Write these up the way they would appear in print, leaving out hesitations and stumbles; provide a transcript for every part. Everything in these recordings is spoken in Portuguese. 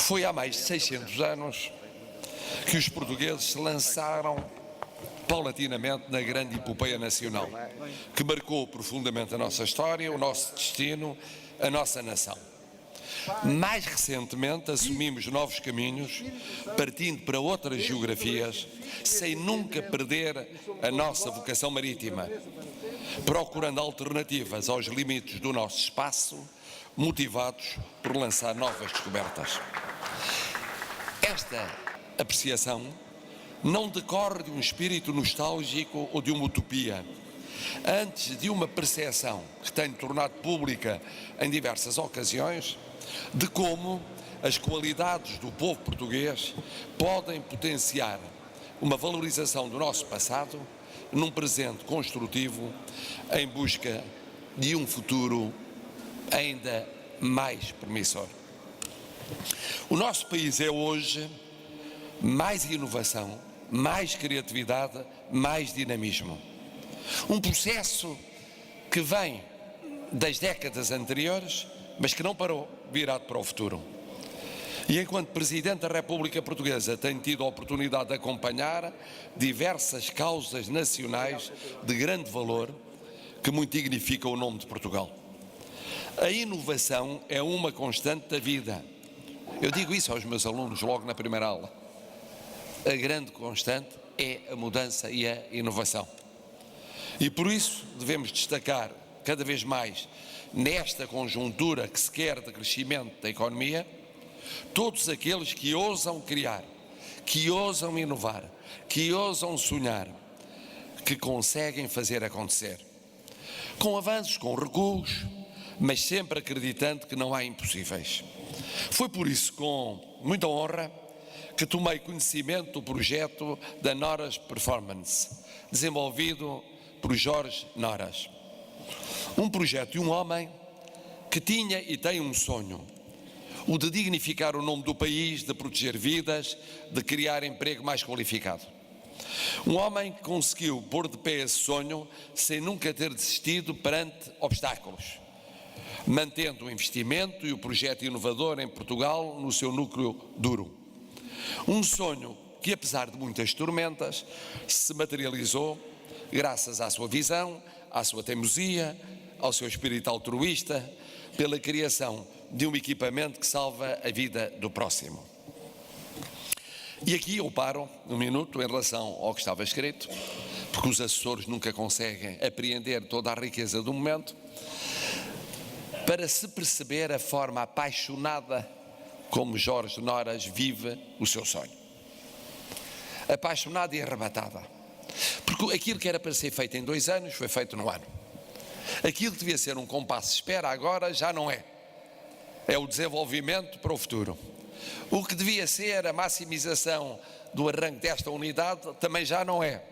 Foi há mais de 600 anos que os portugueses se lançaram paulatinamente na grande epopeia nacional, que marcou profundamente a nossa história, o nosso destino, a nossa nação. Mais recentemente assumimos novos caminhos, partindo para outras geografias, sem nunca perder a nossa vocação marítima, procurando alternativas aos limites do nosso espaço, motivados por lançar novas descobertas. Esta apreciação não decorre de um espírito nostálgico ou de uma utopia, antes de uma percepção que tenho tornado pública em diversas ocasiões, de como as qualidades do povo português podem potenciar uma valorização do nosso passado num presente construtivo em busca de um futuro ainda mais promissor. O nosso país é hoje mais inovação, mais criatividade, mais dinamismo. Um processo que vem das décadas anteriores, mas que não parou, virado para o futuro. E enquanto Presidente da República Portuguesa tenho tido a oportunidade de acompanhar diversas causas nacionais de grande valor que muito dignificam o nome de Portugal. A inovação é uma constante da vida. Eu digo isso aos meus alunos logo na primeira aula. A grande constante é a mudança e a inovação. E por isso devemos destacar cada vez mais, nesta conjuntura que se quer de crescimento da economia, todos aqueles que ousam criar, que ousam inovar, que ousam sonhar, que conseguem fazer acontecer. Com avanços, com recuos, mas sempre acreditando que não há impossíveis. Foi por isso, com muita honra, que tomei conhecimento do projeto da Noras Performance, desenvolvido por Jorge Noras. Um projeto de um homem que tinha e tem um sonho, o de dignificar o nome do país, de proteger vidas, de criar emprego mais qualificado. Um homem que conseguiu pôr de pé esse sonho sem nunca ter desistido perante obstáculos, mantendo o investimento e o projeto inovador em Portugal no seu núcleo duro. Um sonho que, apesar de muitas tormentas, se materializou graças à sua visão, à sua teimosia, ao seu espírito altruísta, pela criação de um equipamento que salva a vida do próximo. E aqui eu paro um minuto em relação ao que estava escrito, porque os assessores nunca conseguem apreender toda a riqueza do momento, para se perceber a forma apaixonada como Jorge Noras vive o seu sonho. Apaixonada e arrebatada. Porque aquilo que era para ser feito em 2 anos foi feito num ano. Aquilo que devia ser um compasso de espera agora já não é. É o desenvolvimento para o futuro. O que devia ser a maximização do arranque desta unidade também já não é.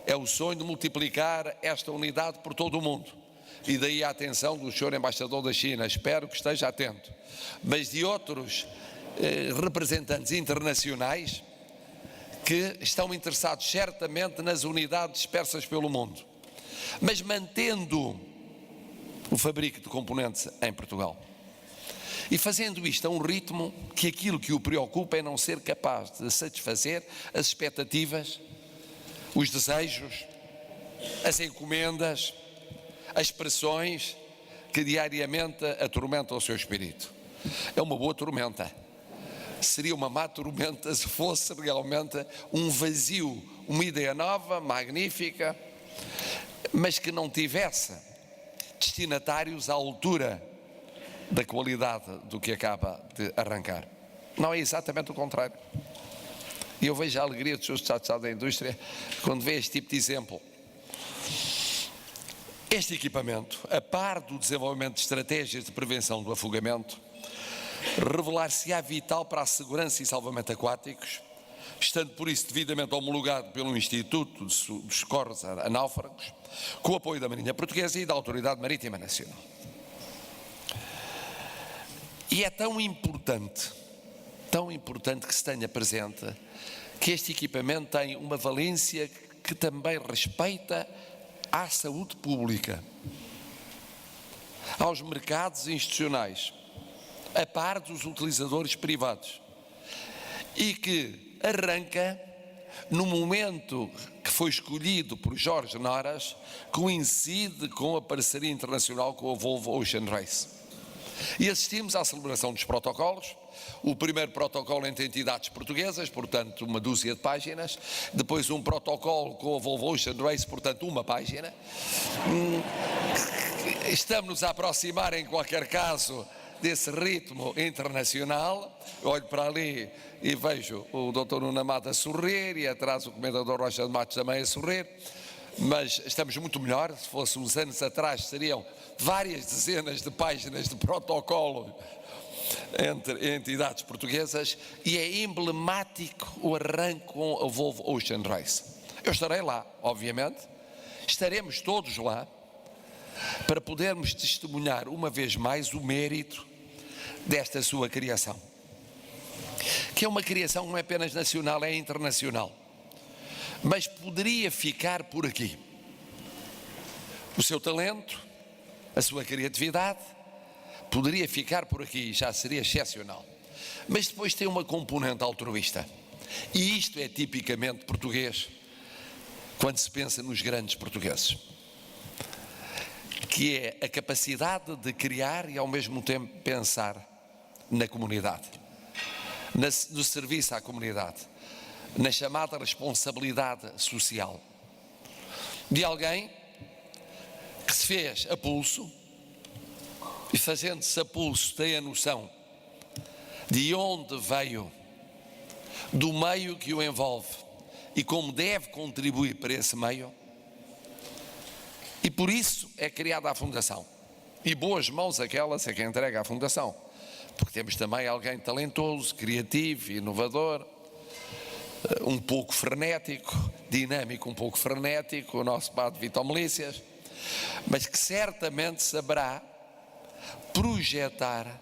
É o sonho de multiplicar esta unidade por todo o mundo. E daí a atenção do Sr. Embaixador da China, espero que esteja atento, mas de outros representantes internacionais que estão interessados certamente nas unidades dispersas pelo mundo, mas mantendo o fabrico de componentes em Portugal. E fazendo isto a um ritmo que aquilo que o preocupa é não ser capaz de satisfazer as expectativas, os desejos, as encomendas, as pressões que diariamente atormentam o seu espírito. É uma boa tormenta. Seria uma má tormenta se fosse realmente um vazio, uma ideia nova, magnífica, mas que não tivesse destinatários à altura da qualidade do que acaba de arrancar. Não, é exatamente o contrário. E eu vejo a alegria dos seus Estado da Indústria quando vê este tipo de exemplo. Este equipamento, a par do desenvolvimento de estratégias de prevenção do afogamento, revelar-se-á vital para a segurança e salvamento aquáticos, estando por isso devidamente homologado pelo Instituto dos Socorros a Náufragos, com o apoio da Marinha Portuguesa e da Autoridade Marítima Nacional. E é tão importante que se tenha presente que este equipamento tem uma valência que também respeita à saúde pública, aos mercados institucionais, a par dos utilizadores privados, e que arranca no momento que foi escolhido por Jorge Nora, coincide com a parceria internacional com a Volvo Ocean Race. E assistimos à celebração dos protocolos, o primeiro protocolo entre entidades portuguesas, portanto uma dúzia de páginas, depois um protocolo com a Volvo Ocean Race, portanto uma página. Estamos a aproximar em qualquer caso desse ritmo internacional. Olho para ali e vejo o Dr. Nuno Amado a sorrir e atrás o Comendador Rocha de Matos também a sorrir, mas estamos muito melhor. Se fosse uns anos atrás seriam várias dezenas de páginas de protocolo entre entidades portuguesas, e é emblemático o arranque com a Volvo Ocean Race. Eu estarei lá, obviamente, estaremos todos lá, para podermos testemunhar uma vez mais o mérito desta sua criação, que é uma criação não é apenas nacional, é internacional, mas poderia ficar por aqui. O seu talento, a sua criatividade, poderia ficar por aqui, já seria excepcional, mas depois tem uma componente altruísta, e isto é tipicamente português, quando se pensa nos grandes portugueses, que é a capacidade de criar e ao mesmo tempo pensar na comunidade, no serviço à comunidade, na chamada responsabilidade social, de alguém que se fez a pulso, e fazendo-se a pulso tem a noção de onde veio, do meio que o envolve e como deve contribuir para esse meio, e por isso é criada a Fundação. E boas mãos aquelas é que entrega a Fundação, porque temos também alguém talentoso, criativo, inovador, um pouco frenético, dinâmico, um pouco frenético, o nosso padre Vitor Melícias, mas que certamente saberá projetar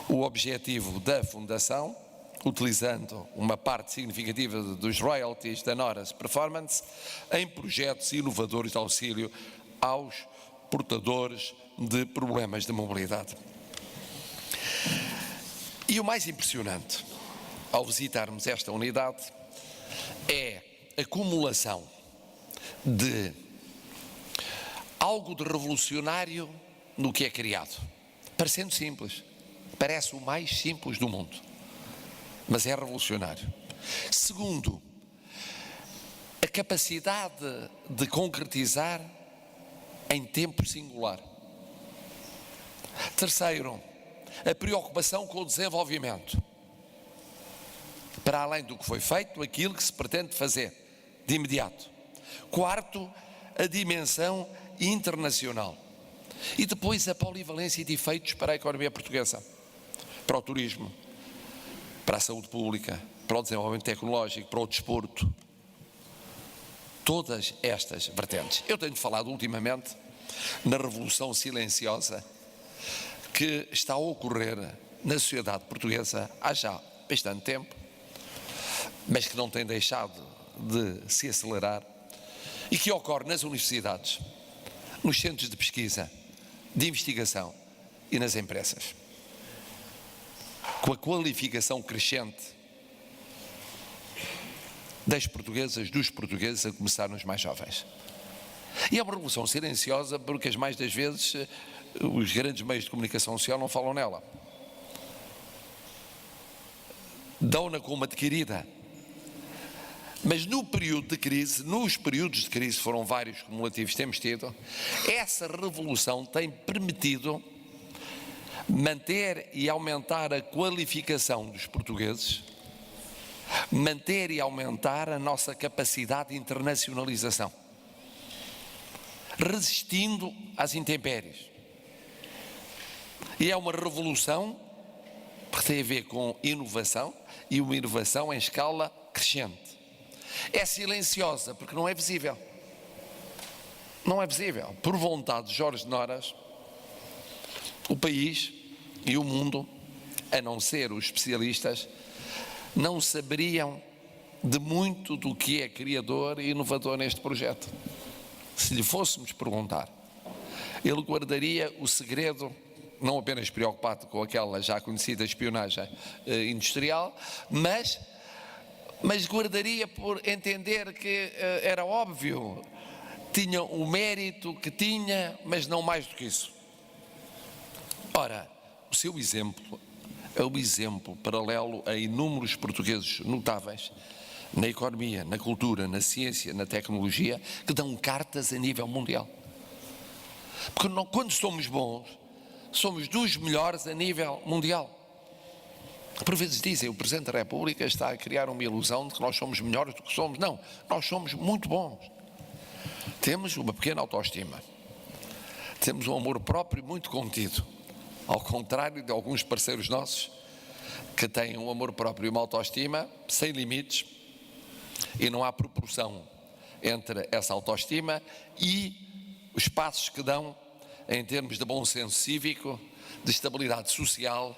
o objetivo da Fundação, utilizando uma parte significativa dos royalties da Nora's Performance, em projetos inovadores de auxílio aos portadores de problemas de mobilidade. E o mais impressionante, ao visitarmos esta unidade, é a acumulação de algo de revolucionário no que é criado. Parecendo simples, parece o mais simples do mundo, mas é revolucionário. Segundo, a capacidade de concretizar em tempo singular. Terceiro, a preocupação com o desenvolvimento, para além do que foi feito, aquilo que se pretende fazer de imediato. Quarto, a dimensão internacional. E depois a polivalência de efeitos para a economia portuguesa, para o turismo, para a saúde pública, para o desenvolvimento tecnológico, para o desporto. Todas estas vertentes. Eu tenho falado ultimamente na revolução silenciosa que está a ocorrer na sociedade portuguesa há já bastante tempo, mas que não tem deixado de se acelerar, e que ocorre nas universidades, nos centros de pesquisa, de investigação e nas empresas, com a qualificação crescente das portuguesas, dos portugueses, a começar nos mais jovens. E é uma revolução silenciosa porque as mais das vezes os grandes meios de comunicação social não falam nela. Dão-na como adquirida. Mas no período de crise, nos períodos de crise, foram vários cumulativos que temos tido, essa revolução tem permitido manter e aumentar a qualificação dos portugueses, manter e aumentar a nossa capacidade de internacionalização, resistindo às intempéries. E é uma revolução que tem a ver com inovação, e uma inovação em escala crescente. É silenciosa porque não é visível. Não é visível. Por vontade de Jorge Nora, o país e o mundo, a não ser os especialistas, não saberiam de muito do que é criador e inovador neste projeto. Se lhe fôssemos perguntar, ele guardaria o segredo não apenas preocupado com aquela já conhecida espionagem industrial, mas guardaria por entender que era óbvio, tinha o mérito que tinha, mas não mais do que isso. Ora, o seu exemplo é o exemplo paralelo a inúmeros portugueses notáveis na economia, na cultura, na ciência, na tecnologia, que dão cartas a nível mundial. Porque quando somos bons, somos dos melhores a nível mundial. Por vezes dizem, o Presidente da República está a criar uma ilusão de que nós somos melhores do que somos. Não, nós somos muito bons. Temos uma pequena autoestima. Temos um amor próprio muito contido. Ao contrário de alguns parceiros nossos que têm um amor próprio e uma autoestima sem limites, e não há proporção entre essa autoestima e os passos que dão em termos de bom senso cívico, de estabilidade social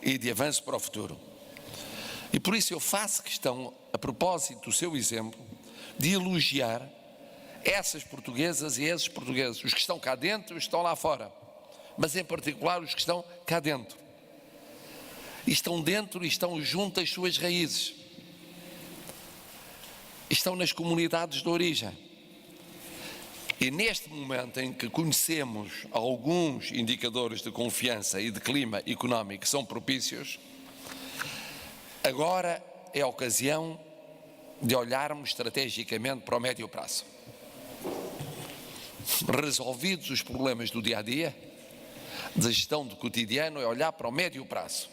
e de avanço para o futuro. E por isso eu faço questão, a propósito do seu exemplo, de elogiar essas portuguesas e esses portugueses, os que estão cá dentro e os que estão lá fora, mas em particular os que estão cá dentro. E estão dentro e estão junto às suas raízes. Estão nas comunidades de origem. E neste momento em que conhecemos alguns indicadores de confiança e de clima económico que são propícios, agora é a ocasião de olharmos estrategicamente para o médio prazo. Resolvidos os problemas do dia-a-dia, da gestão do cotidiano, é olhar para o médio prazo,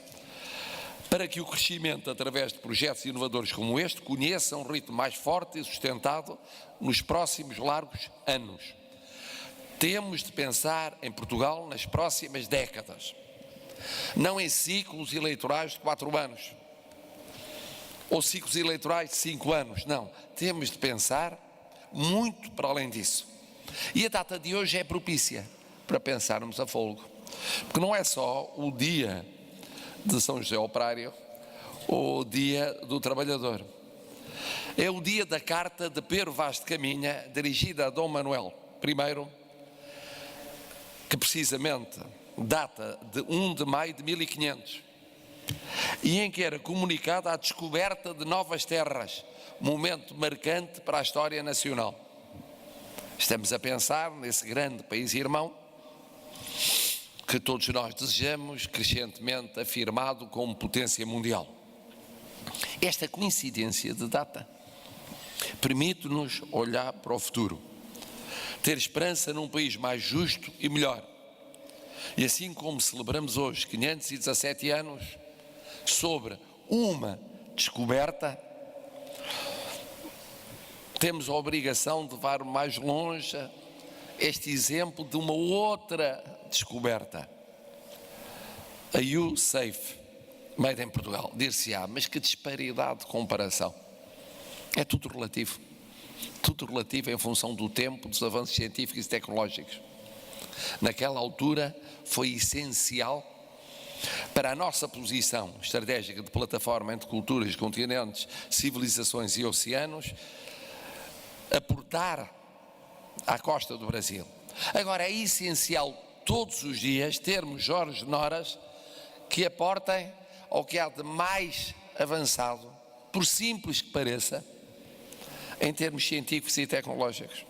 para que o crescimento através de projetos inovadores como este conheça um ritmo mais forte e sustentado nos próximos largos anos. Temos de pensar em Portugal nas próximas décadas, não em ciclos eleitorais de 4 anos, ou ciclos eleitorais de 5 anos, não. Temos de pensar muito para além disso. E a data de hoje é propícia para pensarmos a folgo, porque não é só o dia de São José Operário ou o dia do trabalhador. É o dia da carta de Pero Vaz de Caminha, dirigida a Dom Manuel I, que precisamente data de 1 de maio de 1500, e em que era comunicada a descoberta de novas terras, momento marcante para a história nacional. Estamos a pensar nesse grande país irmão que todos nós desejamos, crescentemente afirmado como potência mundial. Esta coincidência de data permite-nos olhar para o futuro, ter esperança num país mais justo e melhor. E assim como celebramos hoje 517 anos sobre uma descoberta, temos a obrigação de levar mais longe este exemplo de uma outra descoberta. A U-Safe, made em Portugal, dir-se-á, mas que disparidade de comparação. É tudo relativo em função do tempo, dos avanços científicos e tecnológicos. Naquela altura foi essencial para a nossa posição estratégica de plataforma entre culturas, continentes, civilizações e oceanos, aportar à costa do Brasil. Agora é essencial todos os dias termos Jorge Noras que aportem ao que há de mais avançado, por simples que pareça, em termos científicos e tecnológicos.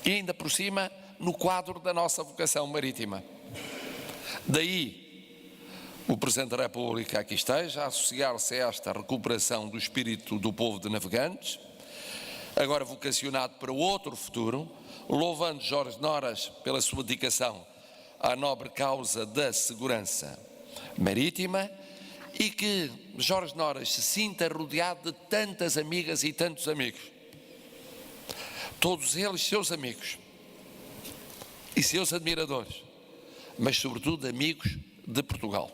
E ainda por cima, no quadro da nossa vocação marítima. Daí o Presidente da República aqui esteja a associar-se a esta recuperação do espírito do povo de navegantes, agora vocacionado para outro futuro, louvando Jorge Noras pela sua dedicação à nobre causa da segurança marítima, e que Jorge Noras se sinta rodeado de tantas amigas e tantos amigos, todos eles seus amigos e seus admiradores, mas sobretudo amigos de Portugal,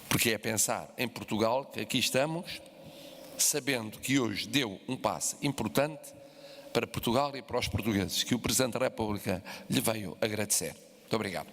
porque é pensar em Portugal que aqui estamos, sabendo que hoje deu um passo importante para Portugal e para os portugueses, que o Presidente da República lhe veio agradecer. Muito obrigado.